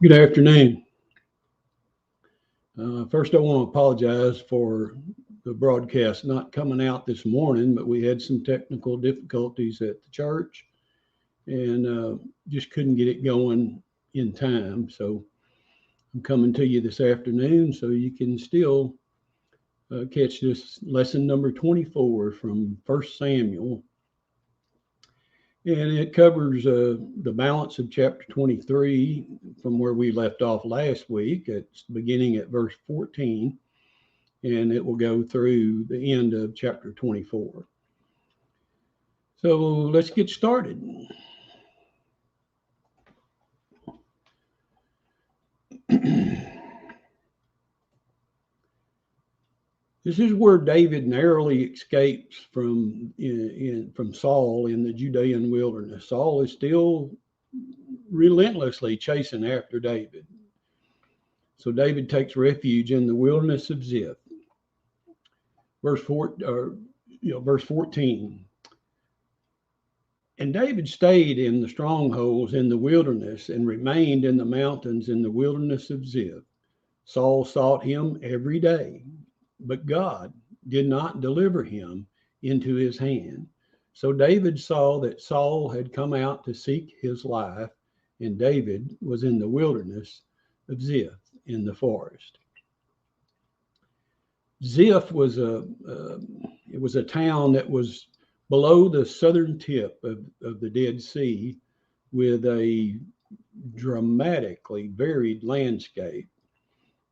Good afternoon. First, I want to apologize for the broadcast not coming out this morning, but we had some technical difficulties at the church and just couldn't get it going in time. So I'm coming to you this afternoon so you can still catch this lesson number 24 from First Samuel. And it covers the balance of chapter 23 from where we left off last week. It's beginning at verse 14, and it will go through the end of chapter 24. So let's get started. This is where David narrowly escapes from Saul in the Judean wilderness. Saul is still relentlessly chasing after David. So David takes refuge in the wilderness of Ziph. Verse 14. And David stayed in the strongholds in the wilderness and remained in the mountains in the wilderness of Ziph. Saul sought him every day, but God did not deliver him into his hand. So David saw that Saul had come out to seek his life, and David was in the wilderness of Ziph in the forest. Ziph was a town that was below the southern tip of the Dead Sea, with a dramatically varied landscape.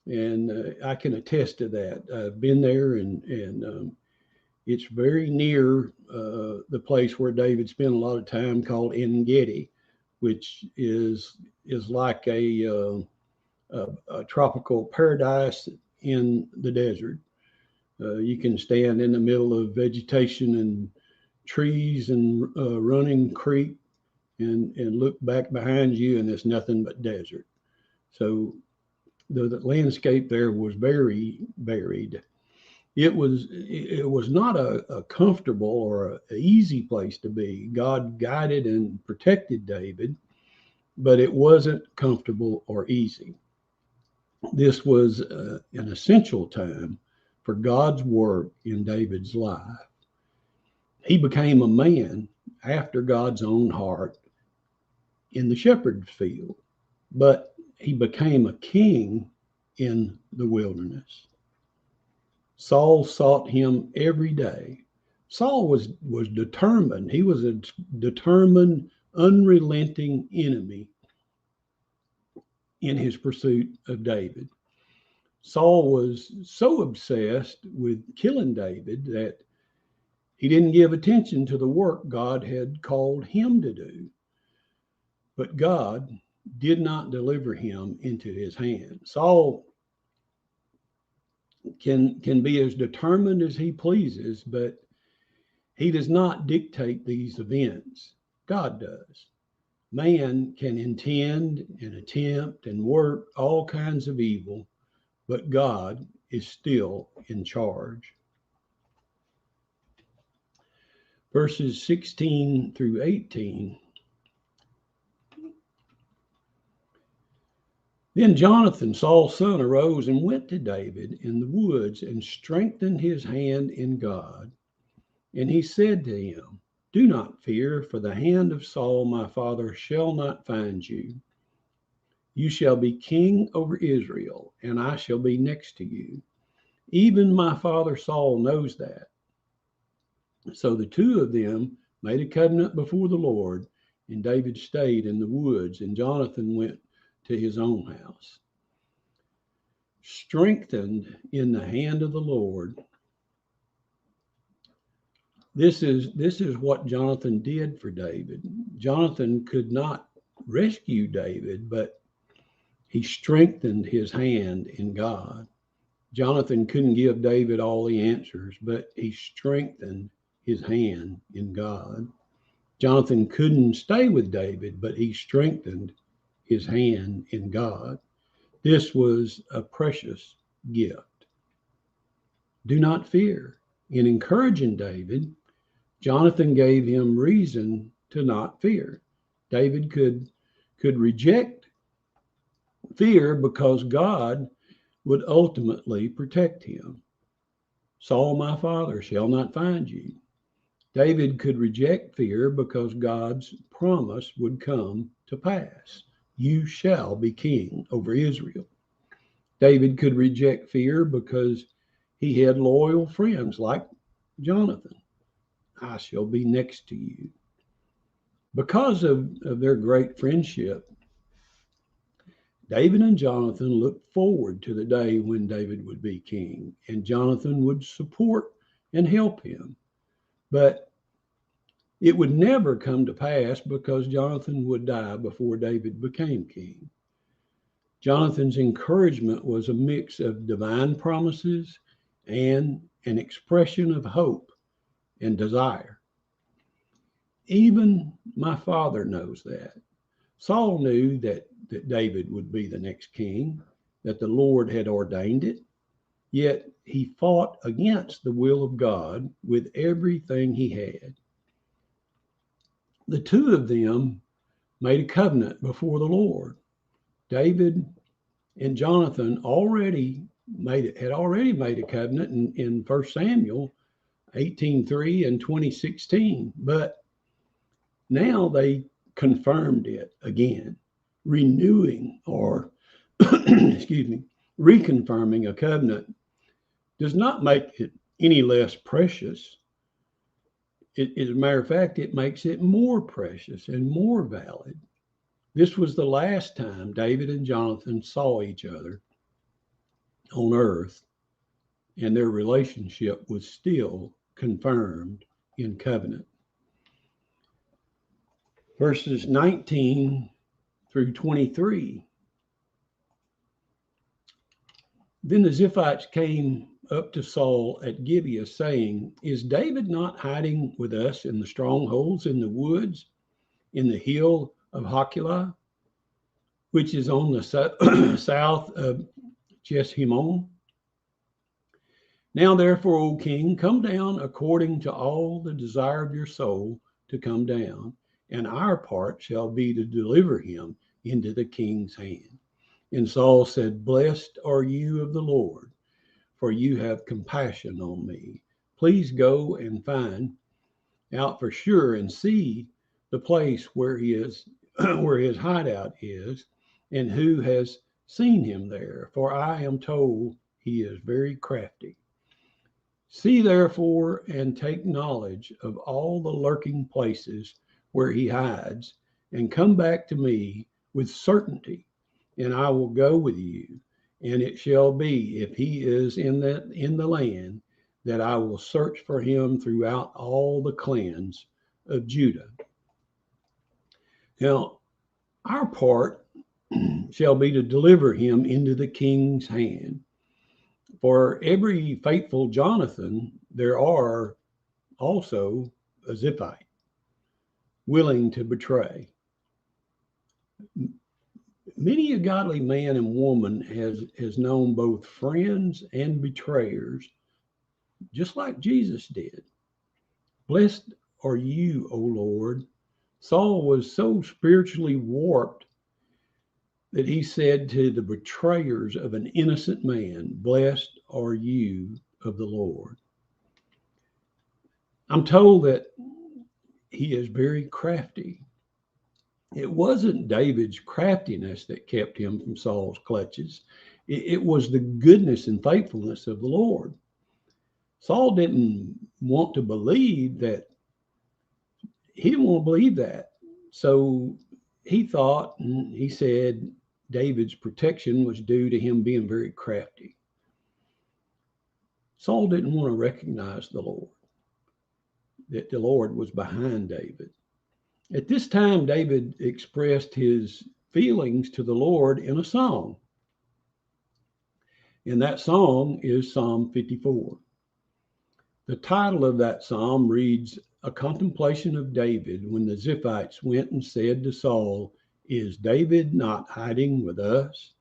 And I can attest to that. I've been there, and it's very near the place where David spent a lot of time, called En Gedi, which is like a tropical paradise in the desert. You can stand in the middle of vegetation and trees and running creek and look back behind you, and it's nothing but desert. So the landscape there was very varied. It was not a comfortable or a easy place to be. God guided and protected David, but it wasn't comfortable or easy. This was an essential time for God's work in David's life. He became a man after God's own heart in the shepherd's field, but he became a king in the wilderness. Saul sought him every day. Saul was determined. He was a determined, unrelenting enemy in his pursuit of David. Saul was so obsessed with killing David that he didn't give attention to the work God had called him to do. But God did not deliver him into his hand. Saul can be as determined as he pleases, but he does not dictate these events. God does. Man can intend and attempt and work all kinds of evil, but God is still in charge. Verses 16 through 18. Then Jonathan, Saul's son, arose and went to David in the woods and strengthened his hand in God. And he said to him, "Do not fear, for the hand of Saul my father shall not find you. You shall be king over Israel, and I shall be next to you. Even my father Saul knows that." So the two of them made a covenant before the Lord, and David stayed in the woods, and Jonathan went to his own house. Strengthened in the hand of the Lord. This is what Jonathan did for David. Jonathan could not rescue David, but he strengthened his hand in God. Jonathan couldn't give David all the answers, but he strengthened his hand in God. Jonathan couldn't stay with David, but he strengthened his hand in God. This was a precious gift. Do not fear. In encouraging David, Jonathan gave him reason to not fear. David could reject fear because God would ultimately protect him. Saul, my father, shall not find you. David could reject fear because God's promise would come to pass. You shall be king over Israel. David could reject fear because he had loyal friends like Jonathan. I shall be next to you. Because of their great friendship, David and Jonathan looked forward to the day when David would be king, and Jonathan would support and help him. But it would never come to pass because Jonathan would die before David became king. Jonathan's encouragement was a mix of divine promises and an expression of hope and desire. Even my father knows that. Saul knew that David would be the next king, that the Lord had ordained it, yet he fought against the will of God with everything he had. The two of them made a covenant before the Lord. David and Jonathan had already made a covenant in 1 Samuel 18:3 and 20:16, but now they confirmed it again, renewing or excuse me, reconfirming a covenant does not make it any less precious. As a matter of fact, it makes it more precious and more valid. This was the last time David and Jonathan saw each other on earth, and their relationship was still confirmed in covenant. Verses 19 through 23. Then the Ziphites came up to Saul at Gibeah, saying, Is David not hiding with us in the strongholds in the woods, in the hill of Hachilah, which is on the south of Jeshimon? Now therefore, O king, come down according to all the desire of your soul to come down, and our part shall be to deliver him into the king's hand. And Saul said, Blessed are you of the Lord, for you have compassion on me. Please go and find out for sure and see the place where he is, where his hideout is, and who has seen him there. For I am told he is very crafty. See therefore and take knowledge of all the lurking places where he hides, and come back to me with certainty, and I will go with you. And it shall be, if he is in the land, that I will search for him throughout all the clans of Judah. Now, our part shall be to deliver him into the king's hand. For every faithful Jonathan, there are also a Ziphite willing to betray. Many a godly man and woman has known both friends and betrayers, just like Jesus did. Blessed are you, O Lord. Saul was so spiritually warped that he said to the betrayers of an innocent man, Blessed are you of the Lord. I'm told that he is very crafty. It wasn't David's craftiness that kept him from Saul's clutches. It was the goodness and faithfulness of the Lord. Saul didn't want to believe that. He didn't want to believe that. So he thought, and he said, David's protection was due to him being very crafty. Saul didn't want to recognize the Lord, that the Lord was behind David. At this time, David expressed his feelings to the Lord in a song. And that song is Psalm 54. The title of that psalm reads, A Contemplation of David when the Ziphites went and said to Saul, Is David not hiding with us?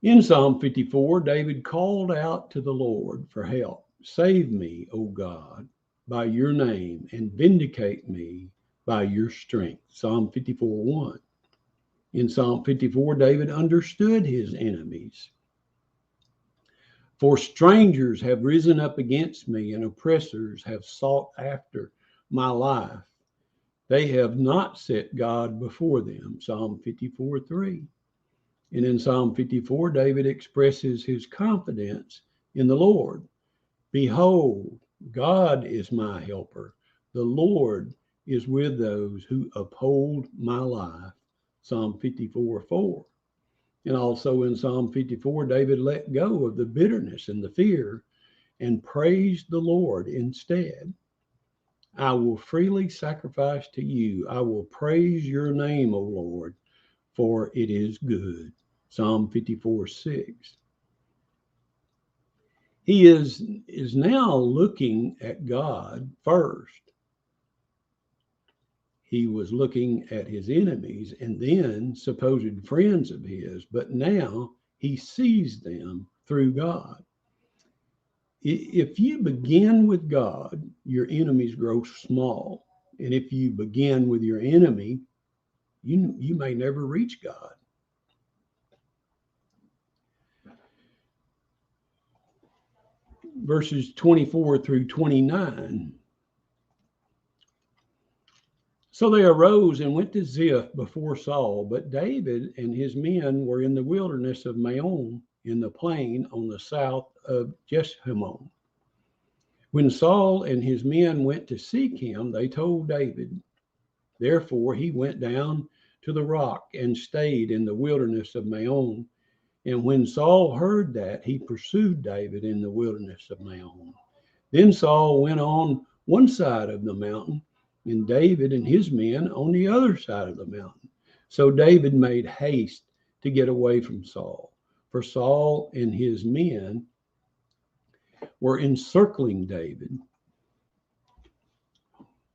In Psalm 54, David called out to the Lord for help. Save me, O God, by your name, and vindicate me by your strength. Psalm 54:1. In Psalm 54, David understood his enemies. For strangers have risen up against me, and oppressors have sought after my life. They have not set God before them. Psalm 54:3. And in Psalm 54, David expresses his confidence in the Lord. Behold, God is my helper. The Lord is with those who uphold my life. Psalm 54:4. And also in Psalm 54, David let go of the bitterness and the fear and praised the Lord instead. I will freely sacrifice to you. I will praise your name, O Lord, for it is good. Psalm 54:6. He is now looking at God first. He was looking at his enemies and then supposed friends of his, but now he sees them through God. If you begin with God, your enemies grow small. And if you begin with your enemy, you may never reach God. Verses 24 through 29. So they arose and went to Ziph before Saul, but David and his men were in the wilderness of Maon in the plain on the south of Jeshimon. When Saul and his men went to seek him, they told David. Therefore he went down to the rock and stayed in the wilderness of Maon. And when Saul heard that, he pursued David in the wilderness of Maon. Then Saul went on one side of the mountain, and David and his men on the other side of the mountain. So David made haste to get away from Saul, for Saul and his men were encircling David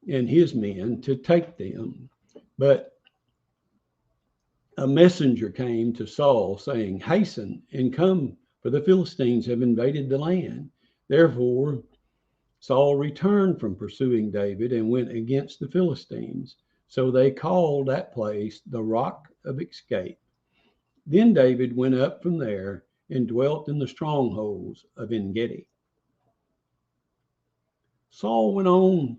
and his men to take them. But a messenger came to Saul saying, hasten and come, for the Philistines have invaded the land. Therefore Saul returned from pursuing David and went against the Philistines. So they called that place the Rock of Escape. Then David went up from there and dwelt in the strongholds of En-gedi. Saul went on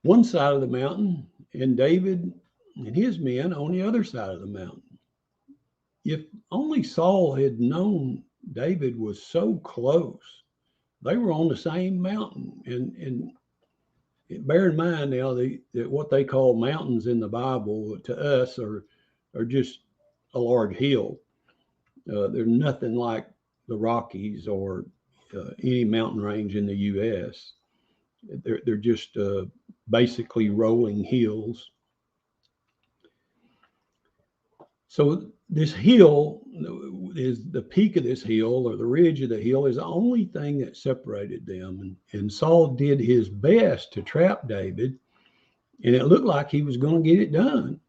one side of the mountain, and David and his men on the other side of the mountain. If only Saul had known David was so close. They were on the same mountain, and bear in mind now that what they call mountains in the Bible to us are just a large hill. They're nothing like the Rockies or any mountain range in the U.S. They're just basically rolling hills. So this hill is the peak of this hill, or the ridge of the hill, is the only thing that separated them. And Saul did his best to trap David, and it looked like he was going to get it done.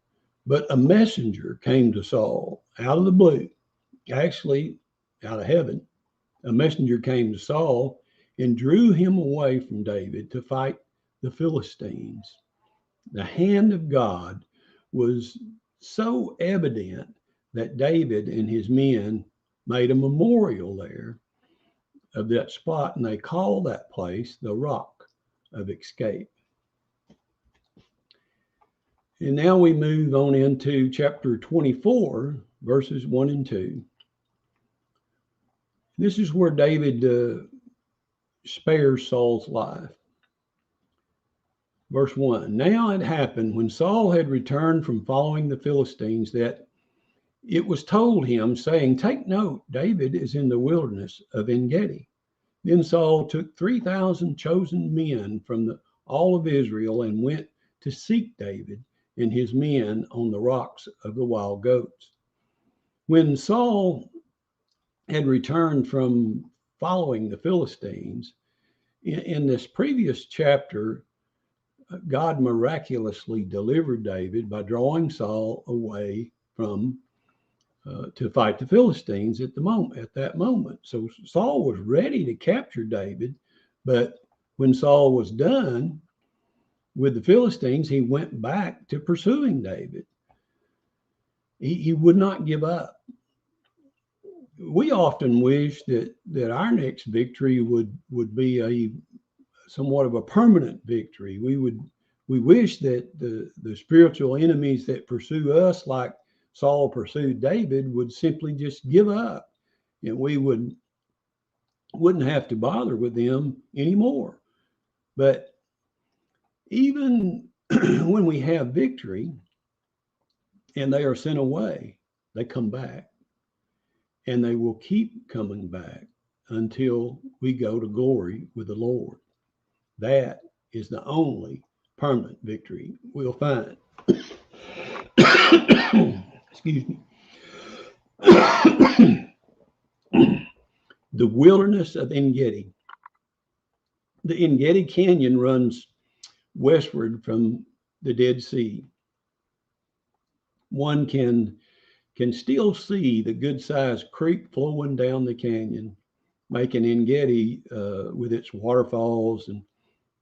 But a messenger came to Saul out of the blue, actually out of heaven. A messenger came to Saul and drew him away from David to fight the Philistines. The hand of God was so evident that David and his men made a memorial there of that spot, and they call that place the Rock of Escape. And now we move on into chapter 24, verses 1 and 2. This is where David spares Saul's life. Verse 1, now it happened when Saul had returned from following the Philistines that it was told him, saying, take note, David is in the wilderness of En-gedi. Then Saul took 3,000 chosen men from all of Israel and went to seek David and his men on the rocks of the wild goats. When Saul had returned from following the Philistines, in this previous chapter, God miraculously delivered David by drawing Saul away from to fight the Philistines at that moment. So Saul was ready to capture David, but when Saul was done with the Philistines, he went back to pursuing David. he would not give up. We often wish that our next victory would be a somewhat of a permanent victory. We wish that the spiritual enemies that pursue us, like Saul pursued David, would simply just give up, and we wouldn't have to bother with them anymore. But even when we have victory and they are sent away, they come back, and they will keep coming back until we go to glory with the Lord. That is the only permanent victory we'll find. Excuse me. The wilderness of En-Gedi. The En-Gedi Canyon runs westward from the Dead Sea. One can still see the good-sized creek flowing down the canyon, making En-Gedi with its waterfalls and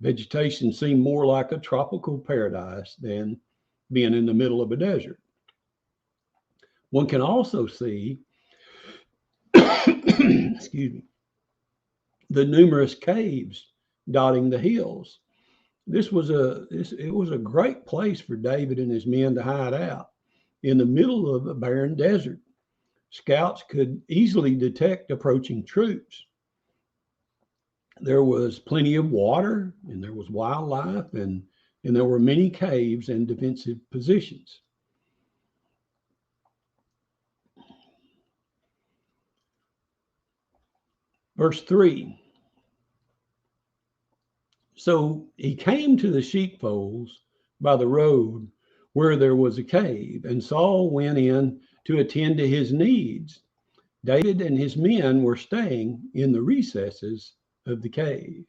vegetation seem more like a tropical paradise than being in the middle of a desert. One can also see, excuse me, the numerous caves dotting the hills. It was a great place for David and his men to hide out in the middle of a barren desert. Scouts could easily detect approaching troops. There was plenty of water, and there was wildlife, and there were many caves and defensive positions. Verse 3. So he came to the sheepfolds by the road where there was a cave, and Saul went in to attend to his needs. David and his men were staying in the recesses of the cave.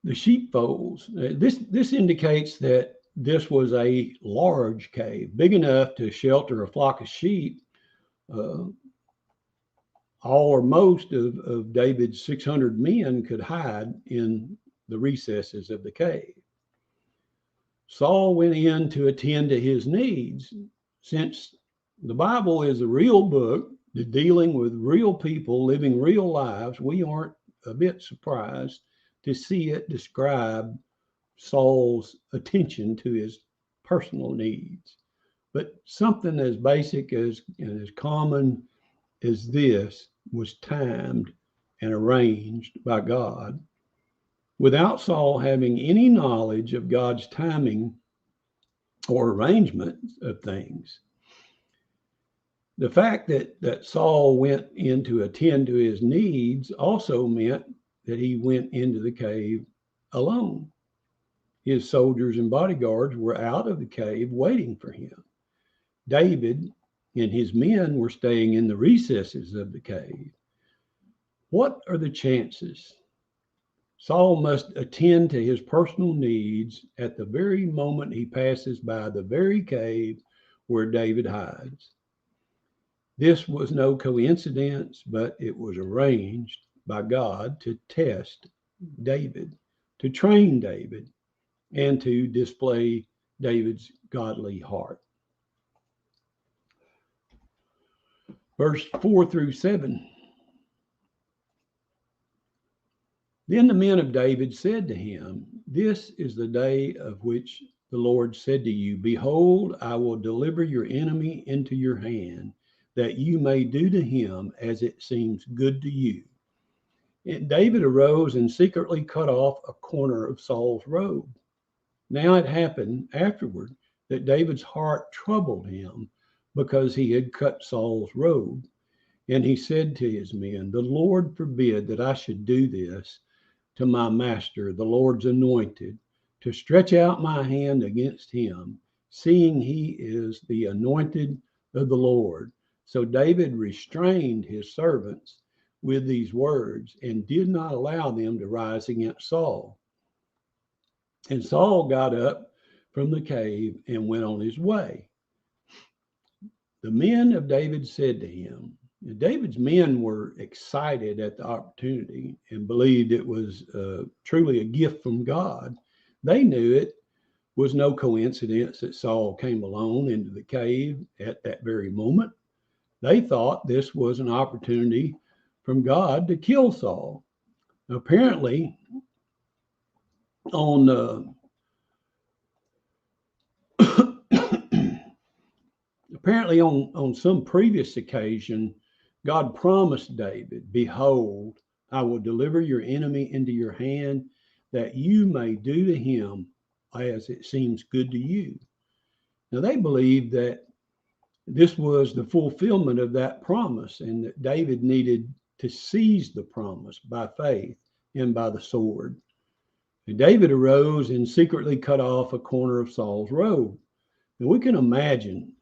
The sheepfolds, this indicates that this was a large cave, big enough to shelter a flock of sheep. All or most of David's 600 men could hide in the recesses of the cave. Saul went in to attend to his needs. Since the Bible is a real book, dealing with real people living real lives, we aren't a bit surprised to see it describe Saul's attention to his personal needs. But something as basic as and as common as this was timed and arranged by God without Saul having any knowledge of God's timing or arrangement of things. The fact that Saul went in to attend to his needs also meant that he went into the cave alone. His soldiers and bodyguards were out of the cave waiting for him. David and his men were staying in the recesses of the cave. What are the chances? Saul must attend to his personal needs at the very moment he passes by the very cave where David hides. This was no coincidence, but it was arranged by God to test David, to train David, and to display David's godly heart. Verse 4 through 7. Then the men of David said to him, "This is the day of which the Lord said to you, Behold, I will deliver your enemy into your hand, that you may do to him as it seems good to you." And David arose and secretly cut off a corner of Saul's robe. Now it happened afterward that David's heart troubled him because he had cut Saul's robe. And he said to his men, "The Lord forbid that I should do this to my master, the Lord's anointed, to stretch out my hand against him, seeing he is the anointed of the Lord." So David restrained his servants with these words and did not allow them to rise against Saul. And Saul got up from the cave and went on his way. The men of David said to him, David's men were excited at the opportunity and believed it was truly a gift from God. They knew it was no coincidence that Saul came alone into the cave at that very moment. They thought this was an opportunity from God to kill Saul. Apparently, on apparently on some previous occasion, God promised David, "Behold, I will deliver your enemy into your hand, that you may do to him as it seems good to you." Now they believed that this was the fulfillment of that promise, and that David needed to seize the promise by faith and by the sword. And David arose and secretly cut off a corner of Saul's robe. And we can imagine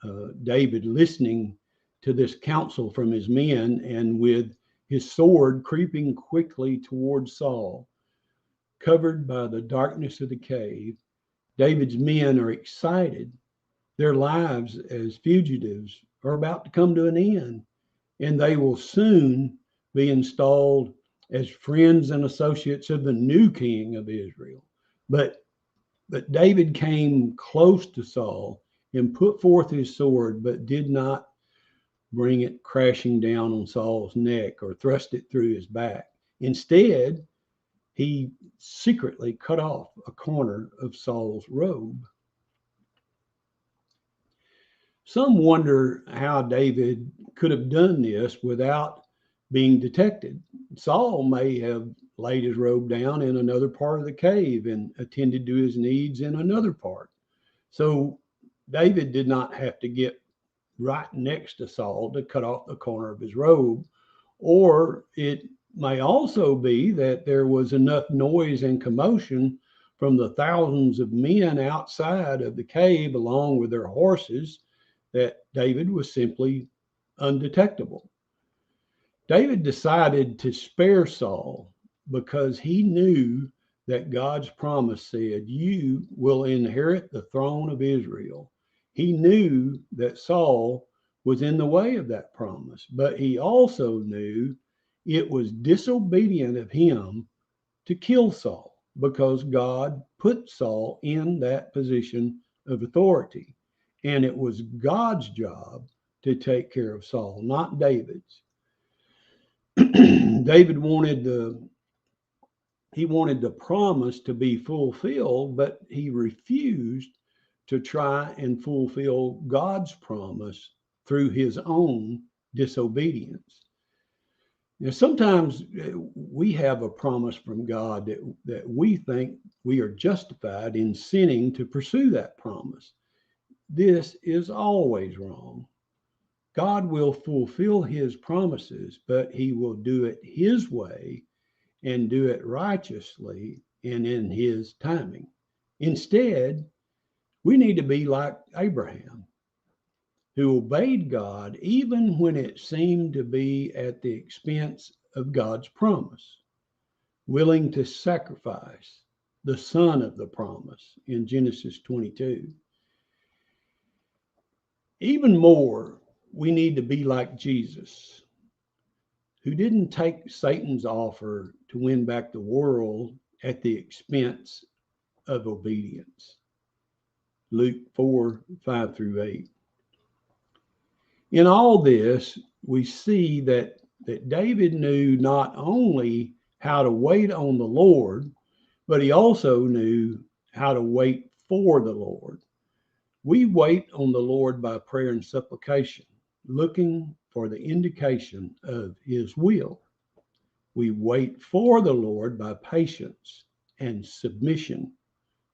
David listening to this counsel from his men, and with his sword creeping quickly towards Saul, covered by the darkness of the cave. David's men are excited. Their lives as fugitives are about to come to an end, and they will soon be installed as friends and associates of the new king of Israel. But David came close to Saul and put forth his sword, but did not bring it crashing down on Saul's neck or thrust it through his back. Instead, he secretly cut off a corner of Saul's robe. Some wonder how David could have done this without being detected. Saul may have laid his robe down in another part of the cave and attended to his needs in another part. So David did not have to get right next to Saul to cut off the corner of his robe. Or it may also be that there was enough noise and commotion from the thousands of men outside of the cave, along with their horses, that David was simply undetectable. David decided to spare Saul because he knew that God's promise said, "You will inherit the throne of Israel." He knew that Saul was in the way of that promise, but he also knew it was disobedient of him to kill Saul, because God put Saul in that position of authority. And it was God's job to take care of Saul, not David's. David wanted the promise to be fulfilled, but he refused to try and fulfill God's promise through his own disobedience. Now, sometimes we have a promise from God that we think we are justified in sinning to pursue that promise. This is always wrong. God will fulfill his promises, but he will do it his way and do it righteously and in his timing. Instead, we need to be like Abraham, who obeyed God even when it seemed to be at the expense of God's promise, willing to sacrifice the son of the promise in Genesis 22. Even more, we need to be like Jesus, who didn't take Satan's offer to win back the world at the expense of obedience. Luke 4:5-8. In all this, we see that David knew not only how to wait on the Lord, but he also knew how to wait for the Lord. We wait on the Lord by prayer and supplication, looking for the indication of his will. We wait for the Lord by patience and submission,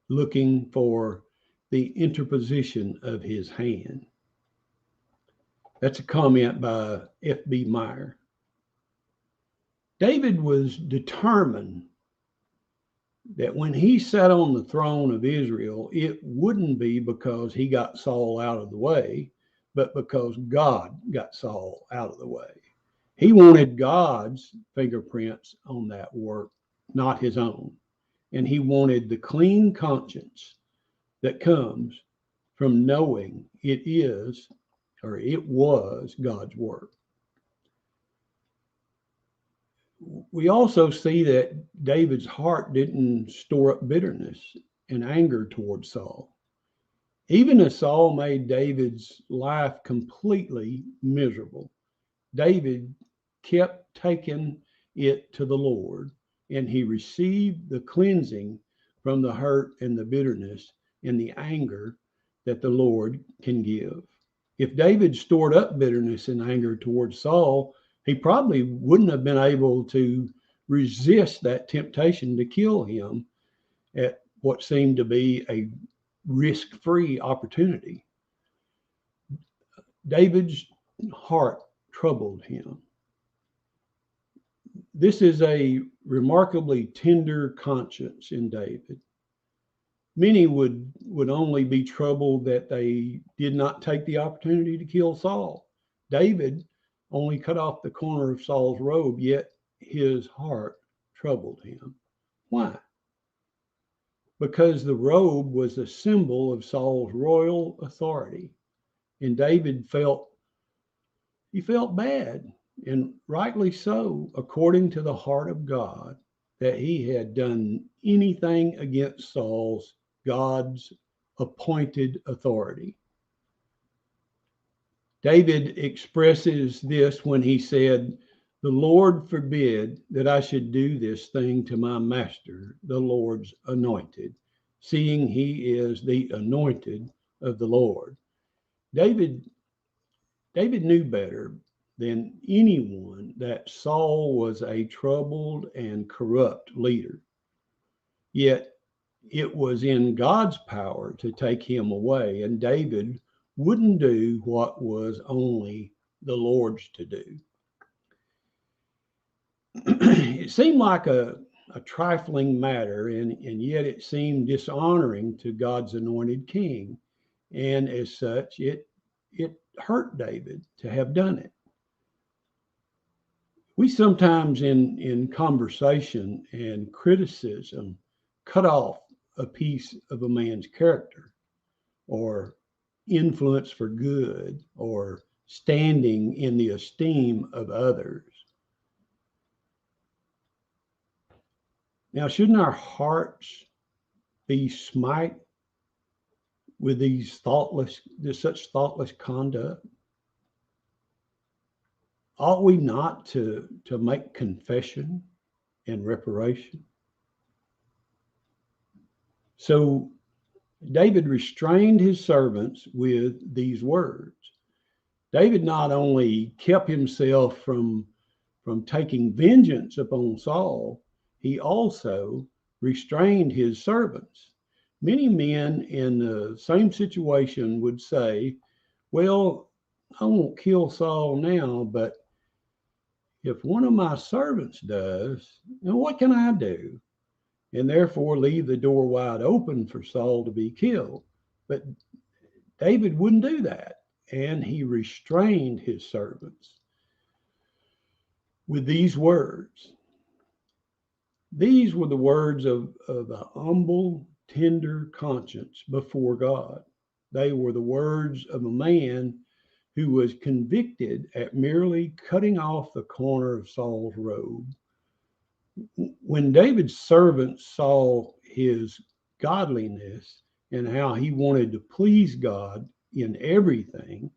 looking for the interposition of his hand. That's a comment by F.B. Meyer. David was determined that when he sat on the throne of Israel, it wouldn't be because he got Saul out of the way, but because God got Saul out of the way. He wanted God's fingerprints on that work, not his own. And he wanted the clean conscience that comes from knowing it is, or it was, God's work. We also see that David's heart didn't store up bitterness. and anger toward Saul. Even as Saul made David's life completely miserable, David kept taking it to the Lord, and he received the cleansing from the hurt and the bitterness and the anger that the Lord can give. If David stored up bitterness and anger towards Saul, he probably wouldn't have been able to resist that temptation to kill him at what seemed to be a risk-free opportunity. David's heart troubled him. This is a remarkably tender conscience in David. Many would only be troubled that they did not take the opportunity to kill Saul. David only cut off the corner of Saul's robe, yet his heart troubled him. Why? Because the robe was a symbol of Saul's royal authority, and David felt bad, and rightly so, according to the heart of God, that he had done anything against Saul's, God's appointed authority. David expresses this when he said, "The Lord forbid that I should do this thing to my master, the Lord's anointed, seeing he is the anointed of the Lord." David knew better than anyone that Saul was a troubled and corrupt leader. Yet it was in God's power to take him away, and David wouldn't do what was only the Lord's to do. It seemed like a trifling matter, and yet it seemed dishonoring to God's anointed king. And as such, it hurt David to have done it. We sometimes in conversation and criticism cut off a piece of a man's character, or influence for good, or standing in the esteem of others. Now, shouldn't our hearts be smite with such thoughtless conduct? Ought we not to make confession and reparation? So David restrained his servants with these words. David not only kept himself from taking vengeance upon Saul, he also restrained his servants. Many men in the same situation would say, "Well, I won't kill Saul now, but if one of my servants does, then what can I do?" And therefore leave the door wide open for Saul to be killed. But David wouldn't do that, and he restrained his servants with these words. These were the words of a humble, tender conscience before God. They were the words of a man who was convicted at merely cutting off the corner of Saul's robe. When David's servants saw his godliness and how he wanted to please God in everything,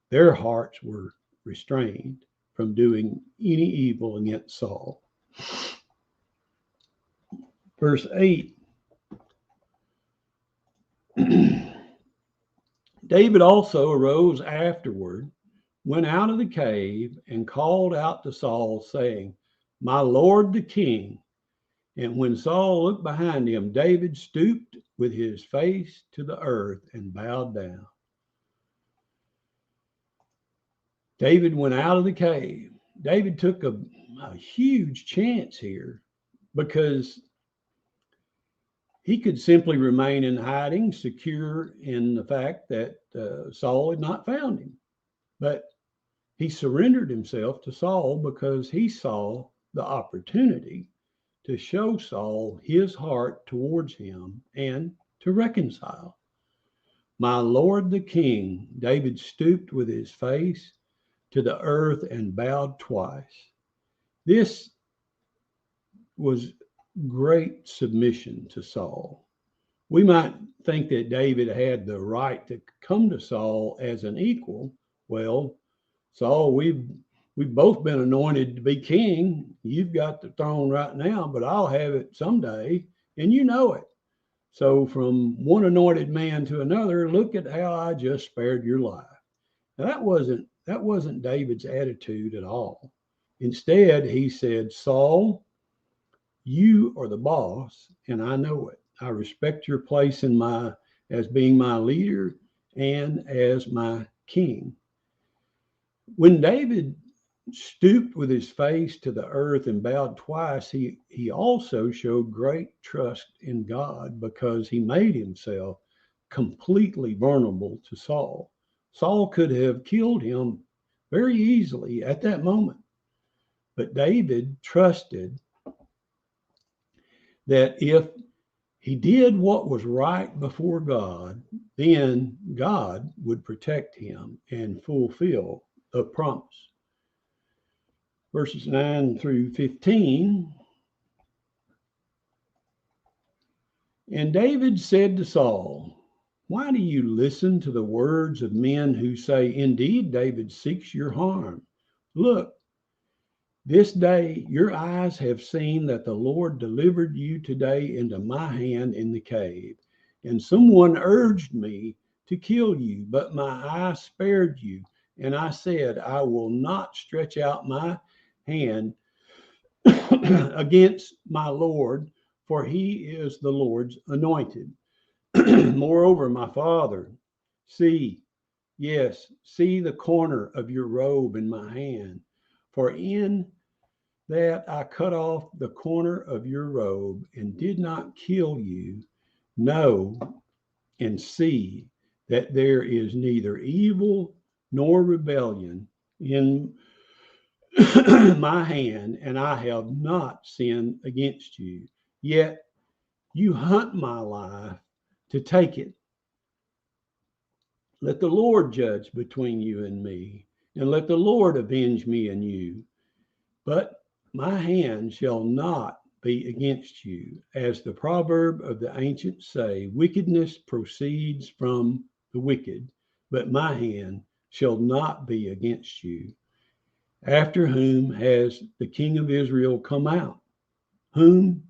their hearts were restrained from doing any evil against Saul. Verse 8, David also arose afterward, went out of the cave, and called out to Saul, saying, "My lord the king." And when Saul looked behind him, David stooped with his face to the earth and bowed down. David went out of the cave. David took a huge chance here, because he could simply remain in hiding, secure in the fact that Saul had not found him. But he surrendered himself to Saul because he saw the opportunity to show Saul his heart towards him and to reconcile. "My lord the king," David stooped with his face to the earth and bowed twice. This was great submission to Saul. We might think that David had the right to come to Saul as an equal. Well, Saul, we've both been anointed to be king. You've got the throne right now, but I'll have it someday, and you know it. So from one anointed man to another, look at how I just spared your life. Now, that wasn't David's attitude at all. Instead, he said, Saul, you are the boss, and I know it. I respect your place in my as being my leader and as my king. When David stooped with his face to the earth and bowed twice, he also showed great trust in God because he made himself completely vulnerable to Saul. Saul could have killed him very easily at that moment, but David trusted that if he did what was right before God, then God would protect him and fulfill the promise. Verses 9 through 15. And David said to Saul, why do you listen to the words of men who say, indeed, David seeks your harm? Look, this day your eyes have seen that the Lord delivered you today into my hand in the cave. And someone urged me to kill you, but my eye spared you. And I said, I will not stretch out my hand against my Lord, for he is the Lord's anointed. Moreover, my father, see, yes, see the corner of your robe in my hand, for in that I cut off the corner of your robe and did not kill you. Know and see that there is neither evil nor rebellion in my hand, and I have not sinned against you. Yet you hunt my life to take it. Let the Lord judge between you and me, and let the Lord avenge me and you. But my hand shall not be against you. As the proverb of the ancients say, wickedness proceeds from the wicked, but my hand shall not be against you. After whom has the king of Israel come out? Whom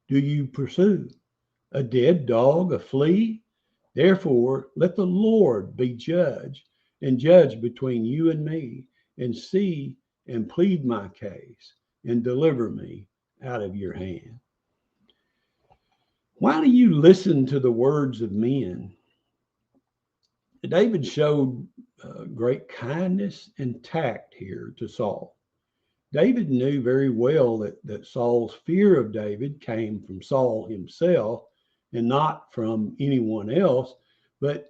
do you pursue? A dead dog, a flea? Therefore, let the Lord be judge and judge between you and me, and see and plead my case and deliver me out of your hand. Why do you listen to the words of men? David showed great kindness and tact here to Saul. David knew very well that Saul's fear of David came from Saul himself and not from anyone else. But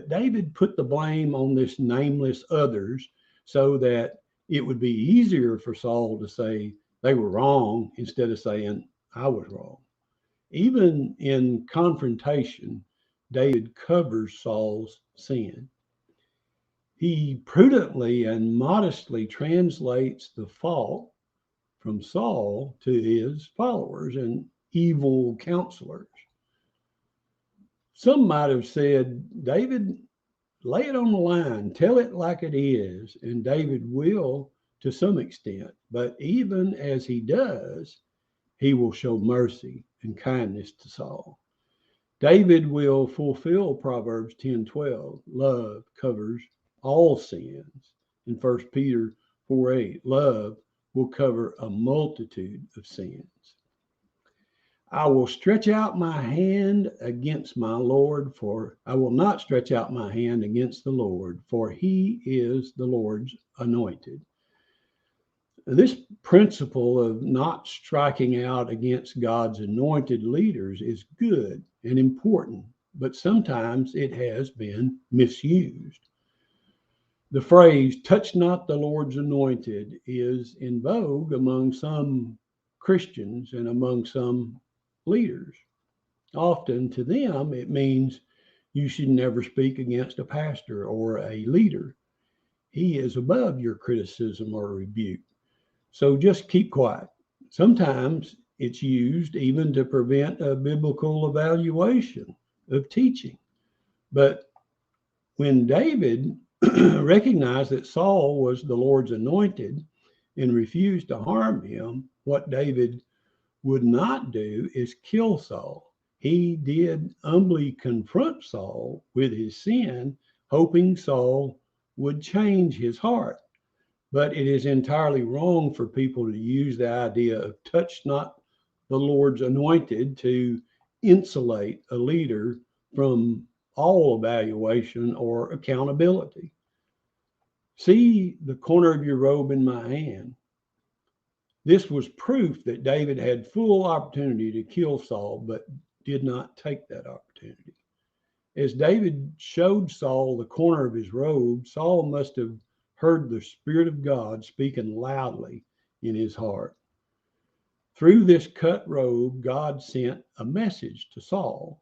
David put the blame on this nameless others so that it would be easier for Saul to say they were wrong instead of saying I was wrong. Even in confrontation, David covers Saul's sin. He prudently and modestly translates the fault from Saul to his followers and evil counselors. Some might have said, David, lay it on the line, tell it like it is, and David will to some extent. But even as he does, he will show mercy and kindness to Saul. David will fulfill Proverbs 10:12. Love covers all sins. In 1 Peter 4:8, love will cover a multitude of sins. I will stretch out my hand against my Lord, for I will not stretch out my hand against the Lord, for he is the Lord's anointed. This principle of not striking out against God's anointed leaders is good and important, but sometimes it has been misused. The phrase, touch not the Lord's anointed, is in vogue among some Christians and among some leaders. Often to them, it means you should never speak against a pastor or a leader. He is above your criticism or rebuke. So just keep quiet. Sometimes it's used even to prevent a biblical evaluation. of teaching. But when David recognized that Saul was the Lord's anointed and refused to harm him, what David would not do is kill Saul. He did humbly confront Saul with his sin, hoping Saul would change his heart. But it is entirely wrong for people to use the idea of touch not the Lord's anointed to insulate a leader from all evaluation or accountability. See the corner of your robe in my hand. This was proof that David had full opportunity to kill Saul, but did not take that opportunity. As David showed Saul the corner of his robe, Saul must have heard the Spirit of God speaking loudly in his heart. Through this cut robe, God sent a message to Saul.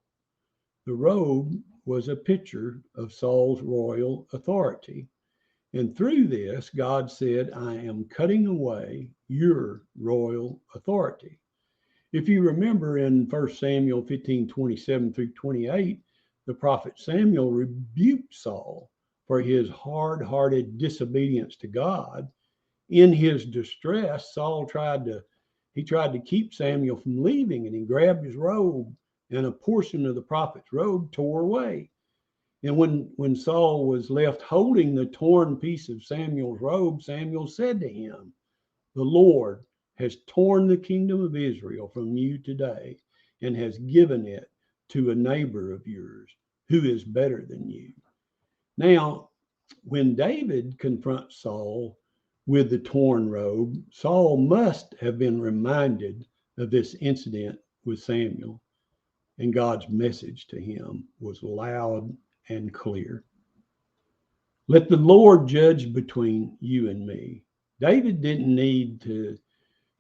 The robe was a picture of Saul's royal authority. And through this, God said, I am cutting away your royal authority. If you remember in 1 Samuel 15:27 through 28, the prophet Samuel rebuked Saul for his hard-hearted disobedience to God. In his distress, Saul tried to keep Samuel from leaving, and he grabbed his robe, and a portion of the prophet's robe tore away. And when Saul was left holding the torn piece of Samuel's robe, Samuel said to him, the Lord has torn the kingdom of Israel from you today and has given it to a neighbor of yours who is better than you. Now, when David confronts Saul with the torn robe, Saul must have been reminded of this incident with Samuel, and God's message to him was loud and clear. Let the Lord judge between you and me. David didn't need to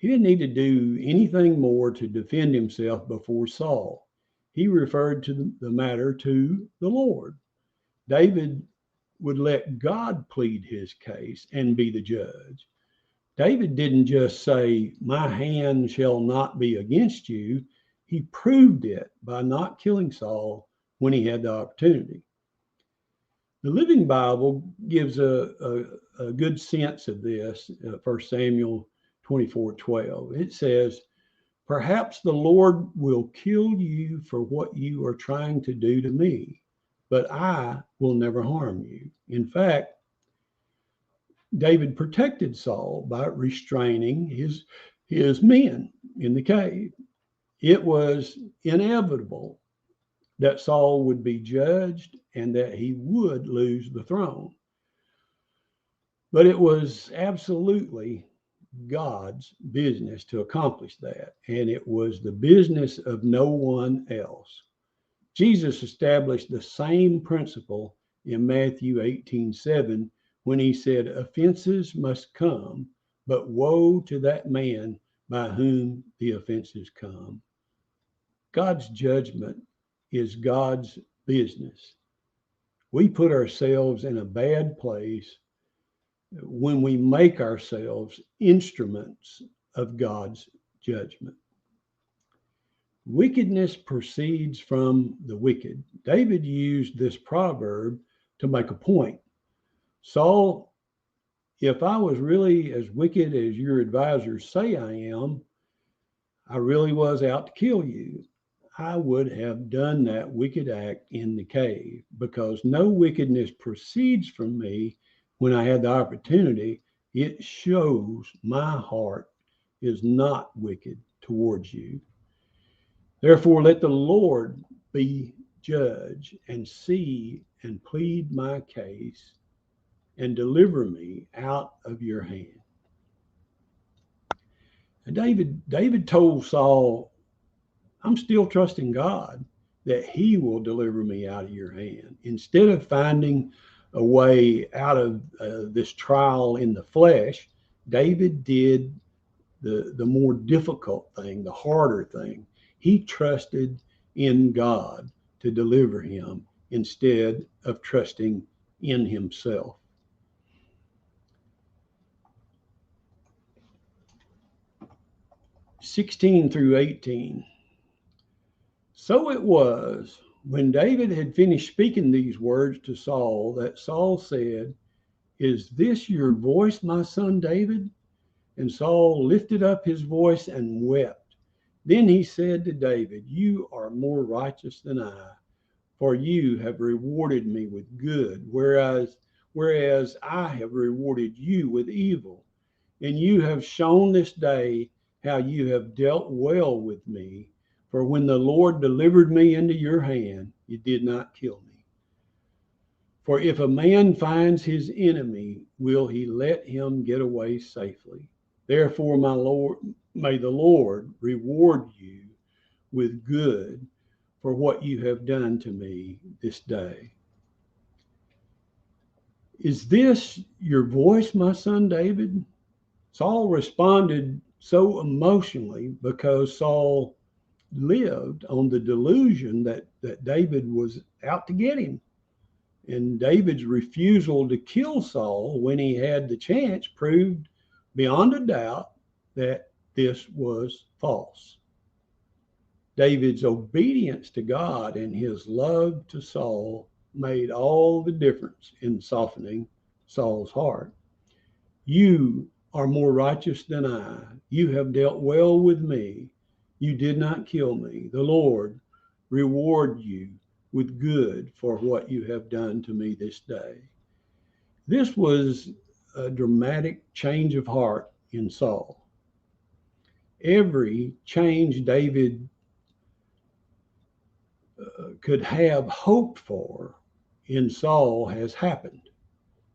do anything more to defend himself before Saul. He referred to the matter to the Lord. David would let God plead his case and be the judge. David didn't just say, my hand shall not be against you. He proved it by not killing Saul when he had the opportunity. The Living Bible gives a good sense of this, 1 Samuel 24:12. It says, perhaps the Lord will kill you for what you are trying to do to me, but I will never harm you. In fact, David protected Saul by restraining his men in the cave. It was inevitable that Saul would be judged and that he would lose the throne. But it was absolutely God's business to accomplish that, and it was the business of no one else. Jesus established the same principle in Matthew 18:7 when he said, offenses must come, but woe to that man by whom the offenses come. God's judgment is God's business. We put ourselves in a bad place when we make ourselves instruments of God's judgment. Wickedness proceeds from the wicked. David used this proverb to make a point. Saul, if I was really as wicked as your advisors say I am, I really was out to kill you, I would have done that wicked act in the cave, because no wickedness proceeds from me when I had the opportunity. It shows my heart is not wicked towards you. Therefore, let the Lord be judge and see and plead my case and deliver me out of your hand. And David told Saul, I'm still trusting God that he will deliver me out of your hand. Instead of finding a way out of this trial in the flesh, David did the more difficult thing, the harder thing. He trusted in God to deliver him instead of trusting in himself. (16 through 18). So it was When David had finished speaking these words to Saul, that Saul said, "Is this your voice, my son David?" And Saul lifted up his voice and wept. Then he said to David, "You are more righteous than I, for you have rewarded me with good, whereas I have rewarded you with evil. And you have shown this day how you have dealt well with me. For when the Lord delivered me into your hand, you did not kill me. For if a man finds his enemy, will he let him get away safely? Therefore, my Lord, may the Lord reward you with good for what you have done to me this day." "Is this your voice, my son David?" Saul responded so emotionally because Saul lived on the delusion that David was out to get him. And David's refusal to kill Saul when he had the chance proved beyond a doubt that this was false. David's obedience to God and his love to Saul made all the difference in softening Saul's heart. "You are more righteous than I. You have dealt well with me. You did not kill me. The Lord reward you with good for what you have done to me this day." This was a dramatic change of heart in Saul. Every change David could have hoped for in Saul has happened.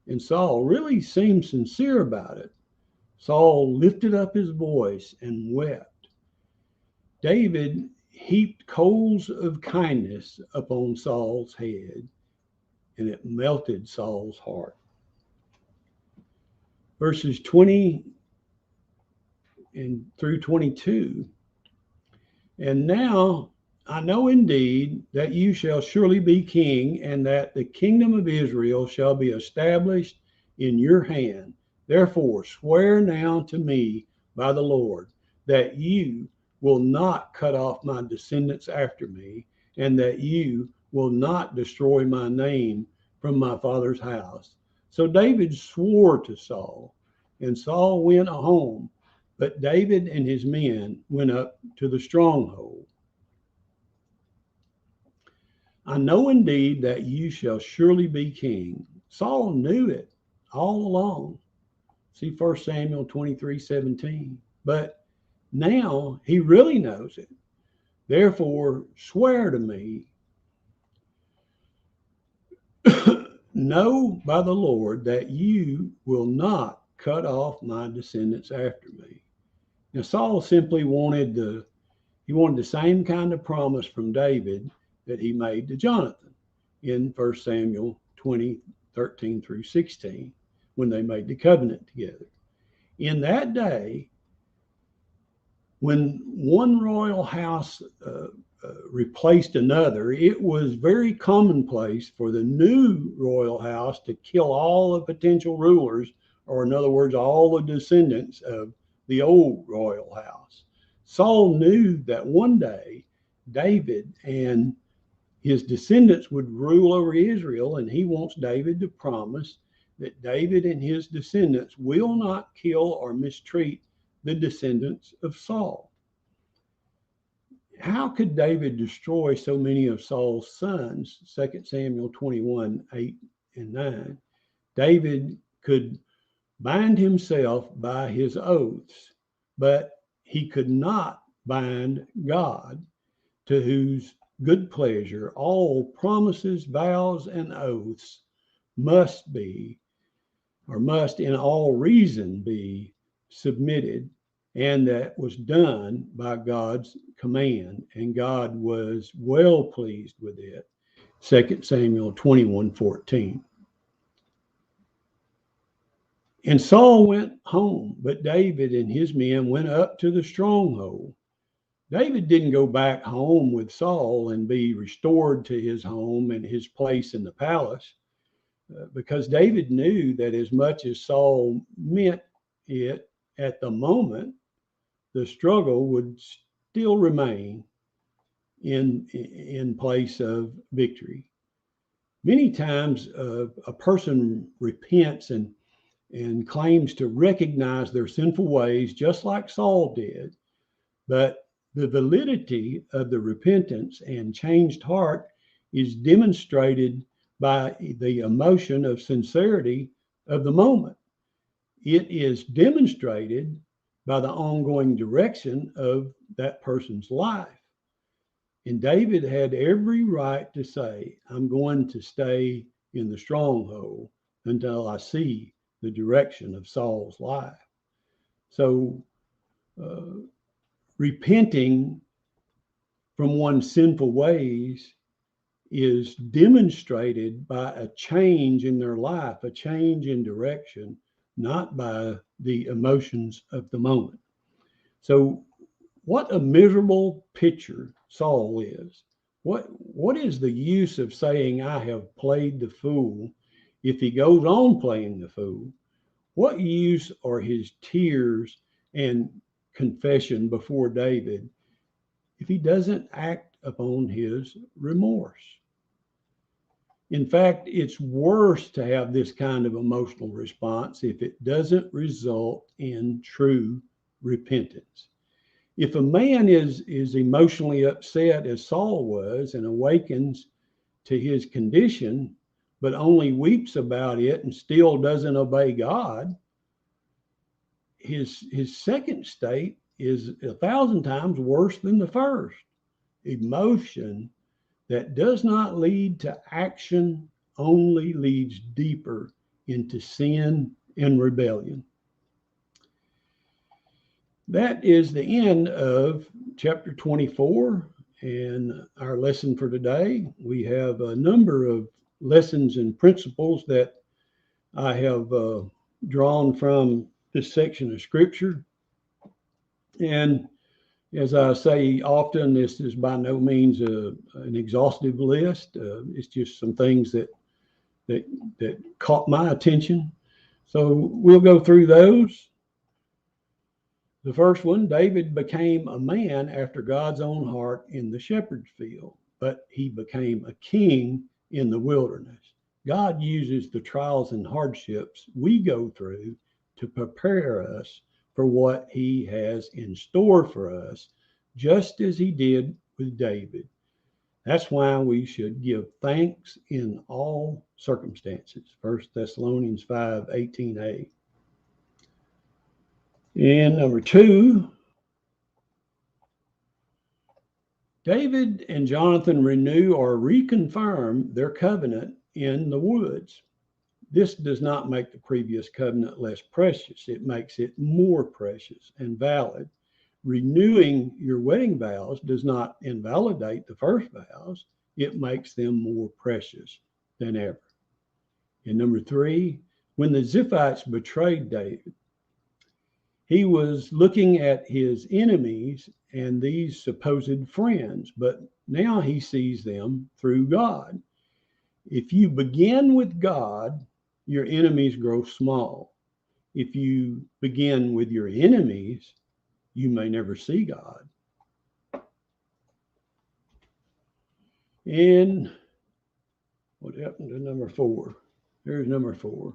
And Saul really seemed sincere about it. Saul lifted up his voice and wept. David heaped coals of kindness upon Saul's head, and it melted Saul's heart. Verses 20 and through 22. "And now I know indeed that you shall surely be king, and that the kingdom of Israel shall be established in your hand. Therefore swear now to me by the Lord that you will not cut off my descendants after me, and that you will not destroy my name from my father's house." So David swore to Saul, and Saul went home, but David and his men went up to the stronghold. "I know indeed that you shall surely be king." Saul knew it all along. See 1 Samuel 23:17. But now he really knows it. "Therefore swear to me." "Know by the Lord that you will not cut off my descendants after me." Now Saul simply wanted the same kind of promise from David that he made to Jonathan in 1 Samuel 20:13 through 16, when they made the covenant together. In that day, when one royal house replaced another, it was very commonplace for the new royal house to kill all the potential rulers, or in other words, all the descendants of the old royal house. Saul knew that one day David and his descendants would rule over Israel, and he wants David to promise that David and his descendants will not kill or mistreat the descendants of Saul. How could David destroy so many of Saul's sons? 2 Samuel 21:8 and 9. David could bind himself by his oaths, but he could not bind God, to whose good pleasure all promises, vows, and oaths must in all reason be submitted. And that was done by God's command, and God was well pleased with it. 2 Samuel 21:14. "And Saul went home, but David and his men went up to the stronghold." David didn't go back home with Saul and be restored to his home and his place in the palace, because David knew that as much as Saul meant it at the moment, the struggle would still remain. in place of victory. Many times a person repents and claims to recognize their sinful ways, just like Saul did. But the validity of the repentance and changed heart is demonstrated by the emotion of sincerity of the moment. It is demonstrated by the ongoing direction of that person's life. And David had every right to say, I'm going to stay in the stronghold until I see the direction of Saul's life. So, repenting from one's sinful ways is demonstrated by a change in their life, a change in direction, not by the emotions of the moment. So, what a miserable picture Saul is. What is the use of saying, I have played the fool, if he goes on playing the fool? What use are his tears and confession before David if he doesn't act upon his remorse? In fact, it's worse to have this kind of emotional response if it doesn't result in true repentance. If a man is emotionally upset as Saul was and awakens to his condition, but only weeps about it and still doesn't obey God, his second state is 1,000 times worse than the first. Emotion that does not lead to action only leads deeper into sin and rebellion. That is the end of chapter 24 and our lesson for today. We have a number of lessons and principles that I have drawn from this section of scripture. And as I say often, this is by no means an exhaustive list. It's just some things that caught my attention. So we'll go through those. The first one, David became a man after God's own heart in the shepherd's field, but he became a king in the wilderness. God uses the trials and hardships we go through to prepare us for what he has in store for us, just as he did with David. That's why we should give thanks in all circumstances. 1 Thessalonians 5:18a. And number two, David and Jonathan renew or reconfirm their covenant in the woods. This does not make the previous covenant less precious. It makes it more precious and valid. Renewing your wedding vows does not invalidate the first vows. It makes them more precious than ever. And number three, when the Ziphites betrayed David, he was looking at his enemies and these supposed friends, but now he sees them through God. If you begin with God, your enemies grow small. If you begin with your enemies, you may never see God. And what happened to number four? There's number four.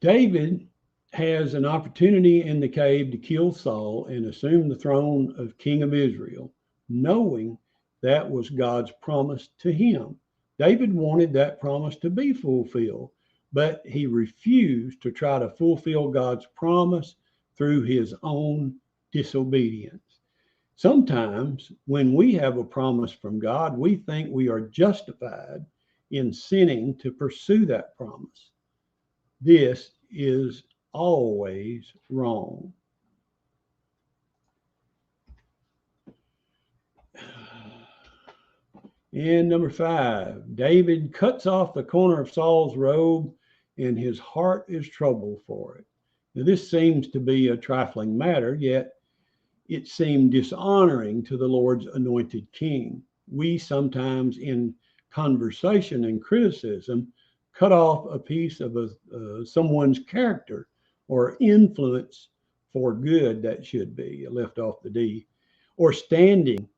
David has an opportunity in the cave to kill Saul and assume the throne of King of Israel, knowing that was God's promise to him. David wanted that promise to be fulfilled, but he refused to try to fulfill God's promise through his own disobedience. Sometimes when we have a promise from God, we think we are justified in sinning to pursue that promise. This is always wrong. And number five, David cuts off the corner of Saul's robe and his heart is troubled for it. Now, this seems to be a trifling matter, yet it seemed dishonoring to the Lord's anointed king. We sometimes, in conversation and criticism, cut off a piece of someone's character or influence for good, that should be left off the D, or standing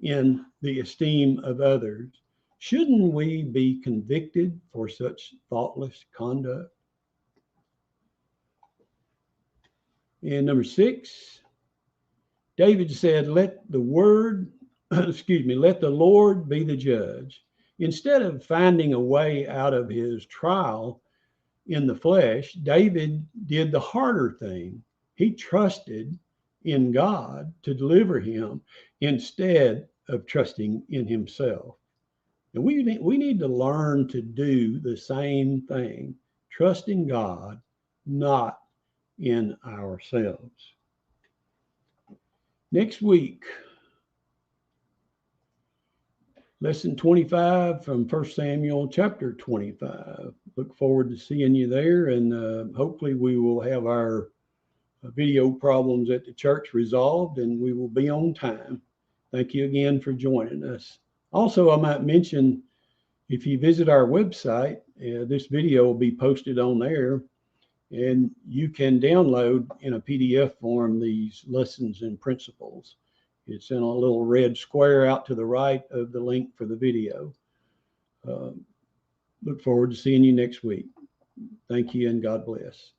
in the esteem of others, shouldn't we be convicted for such thoughtless conduct? And number 6, David said, let the word, let the Lord be the judge. Instead of finding a way out of his trial in the flesh, David did the harder thing. He trusted in God to deliver him instead of trusting in himself. And we need to learn to do the same thing, trust in God, not in ourselves. Next week, lesson 25 from 1 Samuel chapter 25. Look forward to seeing you there, and hopefully we will have our video problems at the church resolved and we will be on time. Thank you again for joining us. Also, I might mention, if you visit our website, this video will be posted on there, and you can download in a PDF form these lessons and principles. It's in a little red square out to the right of the link for the video. Look forward to seeing you next week. Thank you and God bless.